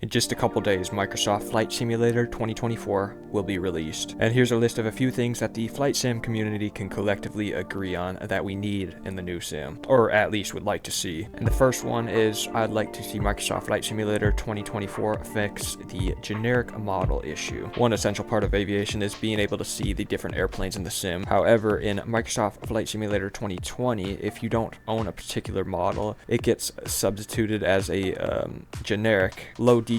In just a couple days, Microsoft Flight Simulator 2024 will be released. And here's a list of a few things that the flight sim community can collectively agree on that we need in the new sim, or at least would like to see. And the first one is I'd like to see Microsoft Flight Simulator 2024 fix the generic model issue. One essential part of aviation is being able to see the different airplanes in the sim. However, in Microsoft Flight Simulator 2020, if you don't own a particular model, it gets substituted as a generic, low-detailed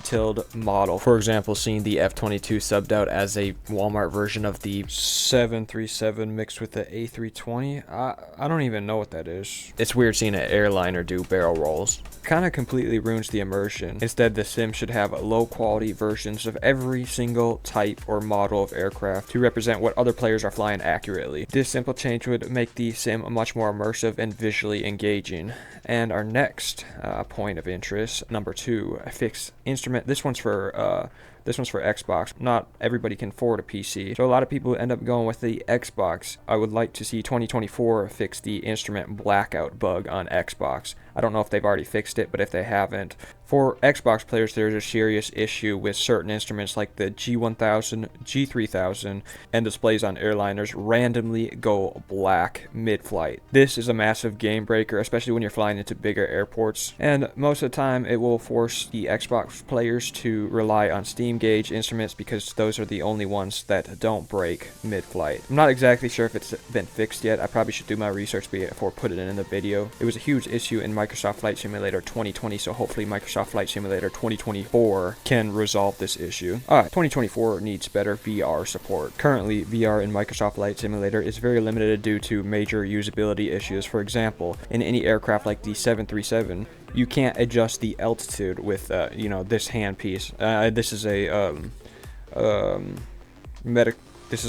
model. For example, seeing the F-22 subbed out as a Walmart version of the 737 mixed with the A320. I don't even know what that is. It's weird seeing an airliner do barrel rolls. Kind of completely ruins the immersion. Instead, the sim should have low-quality versions of every single type or model of aircraft to represent what other players are flying accurately. This simple change would make the sim much more immersive and visually engaging. And our next point of interest, number 2, fix instrument. This one's for Xbox. Not everybody can afford a PC, so a lot of people end up going with the Xbox. I would like to see 2024 fix the Instrument Blackout bug on Xbox. I don't know if they've already fixed it, but if they haven't, for Xbox players, there's a serious issue with certain instruments like the G1000, G3000, and displays on airliners randomly go black mid-flight. This is a massive game breaker, especially when you're flying into bigger airports, and most of the time it will force the Xbox players to rely on Steam gauge instruments because those are the only ones that don't break mid-flight. I'm not exactly sure if it's been fixed yet. I probably should do my research before putting it in the video. It was a huge issue in Microsoft Flight Simulator 2020, so hopefully Microsoft Flight Simulator 2024 can resolve this issue. 2024 needs better VR support. Currently, VR in Microsoft Flight Simulator is very limited due to major usability issues. For example, in any aircraft like the 737, you can't adjust the altitude with this handpiece. This is a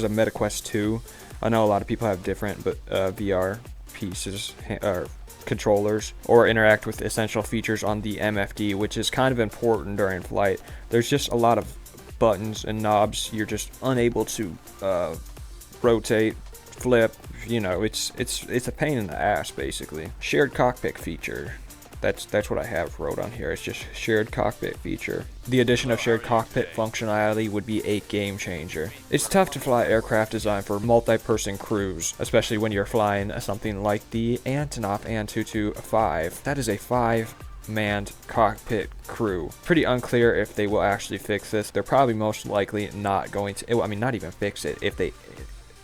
MetaQuest 2. I know a lot of people have different VR pieces or controllers, or interact with essential features on the MFD, which is kind of important during flight. There's just a lot of buttons and knobs you're just unable to rotate, flip. It's a pain in the ass basically. Shared cockpit feature. That's what I have wrote on here. It's just shared cockpit feature. The addition of shared cockpit functionality would be a game changer. It's tough to fly aircraft designed for multi-person crews, especially when you're flying something like the Antonov An-225. That is a 5-manned cockpit crew. Pretty unclear if they will actually fix this. They're probably most likely not going to. Not even fix it. If they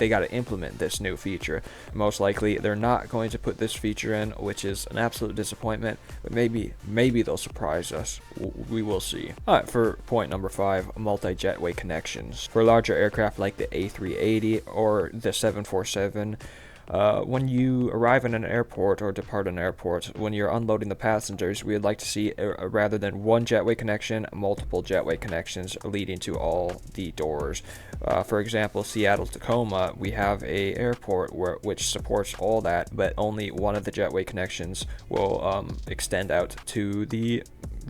got to implement this new feature. Most likely they're not going to put this feature in, which is an absolute disappointment, but maybe they'll surprise us. We will see. Alright, for point number 5, Multijet Way Connections. For larger aircraft like the A380 or the 747, when you arrive in an airport or depart an airport, when you're unloading the passengers, we would like to see, rather than one jetway connection, multiple jetway connections leading to all the doors. For example, Seattle-Tacoma, we have a airport which supports all that, but only one of the jetway connections will extend out to the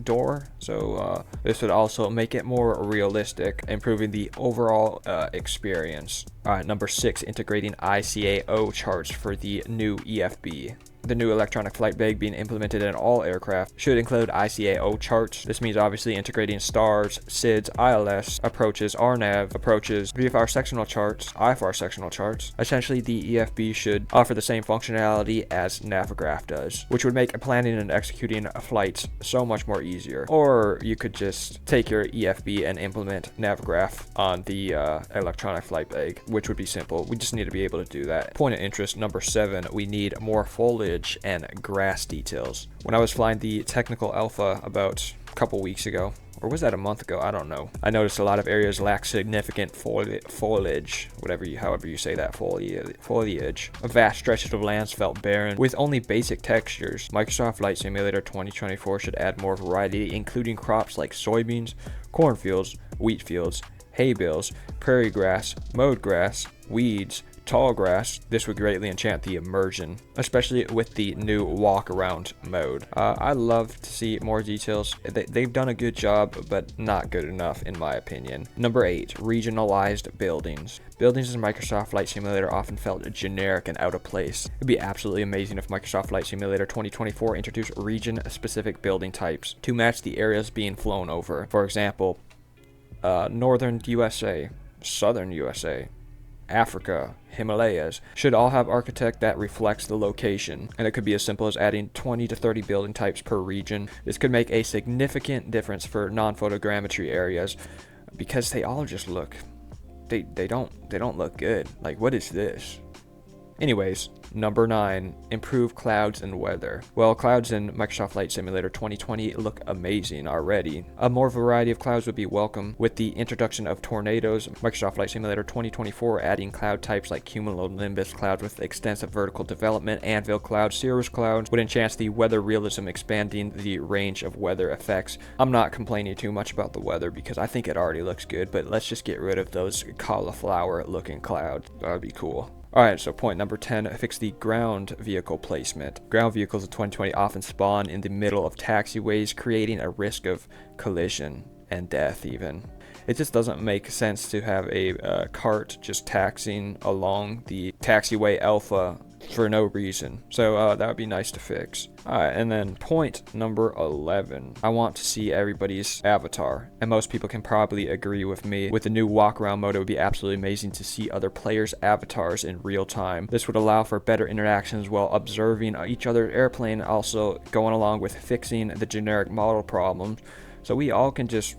door. So this would also make it more realistic, improving the overall experience. Alright, number 6, integrating ICAO charts for the new EFB. The new electronic flight bag being implemented in all aircraft should include ICAO charts. This means obviously integrating STARS, SIDS, ILS, approaches, RNAV, approaches, VFR sectional charts, IFR sectional charts. Essentially, the EFB should offer the same functionality as Navigraph does, which would make planning and executing flights so much more easier. Or you could just take your EFB and implement Navigraph on the electronic flight bag, which would be simple. We just need to be able to do that. Point of interest number 7, we need more foliage and grass details. When I was flying the technical alpha about a couple weeks ago, or was that a month ago? I don't know. I noticed a lot of areas lack significant foliage, however you say that, foliage. A vast stretches of lands felt barren, with only basic textures. Microsoft Flight Simulator 2024 should add more variety, including crops like soybeans, cornfields, wheat fields, hay bales, prairie grass, mowed grass, weeds, tall grass, this would greatly enchant the immersion, especially with the new walk around mode. I love to see more details. They've done a good job, but not good enough in my opinion. Number 8, regionalized buildings. Buildings in Microsoft Flight Simulator often felt generic and out of place. It'd be absolutely amazing if Microsoft Flight Simulator 2024 introduced region-specific building types to match the areas being flown over. For example, Northern USA, Southern USA, Africa, Himalayas should all have architect that reflects the location, and it could be as simple as adding 20 to 30 building types per region. This could make a significant difference for non-photogrammetry areas because they all just look they don't look good. Like, what is this? Anyways, number 9, improve clouds and weather. Well, clouds in Microsoft Flight Simulator 2020 look amazing already. A more variety of clouds would be welcome with the introduction of tornadoes. Microsoft Flight Simulator 2024 adding cloud types like cumulonimbus clouds with extensive vertical development, anvil clouds, cirrus clouds would enhance the weather realism, expanding the range of weather effects. I'm not complaining too much about the weather because I think it already looks good, but let's just get rid of those cauliflower looking clouds. That would be cool. Alright, so point number 10, fix the ground vehicle placement. Ground vehicles in 2020 often spawn in the middle of taxiways, creating a risk of collision and death even. It just doesn't make sense to have a cart just taxiing along the taxiway alpha for no reason. So that would be nice to fix. Alright, and then point number 11. I want to see everybody's avatar, and most people can probably agree with me. With the new walk around mode, it would be absolutely amazing to see other players' avatars in real time. This would allow for better interactions while observing each other's airplane, also going along with fixing the generic model problems. So we all can just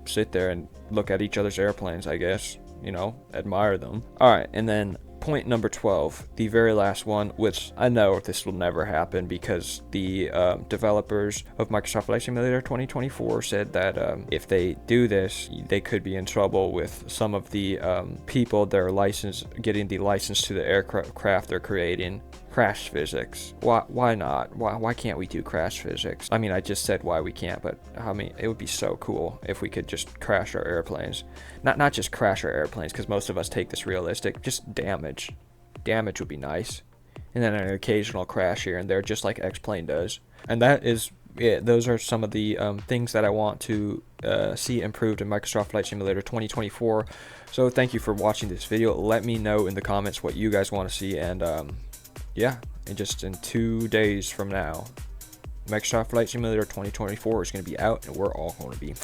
sit there and look at each other's airplanes, I guess, you know, admire them. Alright, and then point number 12, the very last one, which I know this will never happen because the developers of Microsoft Flight Simulator 2024 said that if they do this, they could be in trouble with some of the people that are getting the license to the aircraft they're creating. Crash physics. Why not? Why can't we do crash physics? I mean, I just said why we can't, but I mean, it would be so cool if we could just crash our airplanes. Not just crash our airplanes, because most of us take this realistic. Just damage. Damage would be nice. And then an occasional crash here and there, just like X-Plane does. And that is it. Those are some of the things that I want to see improved in Microsoft Flight Simulator 2024. So thank you for watching this video. Let me know in the comments what you guys want to see, and yeah, and just in 2 days from now, Microsoft Flight Simulator 2024 is going to be out, and we're all going to be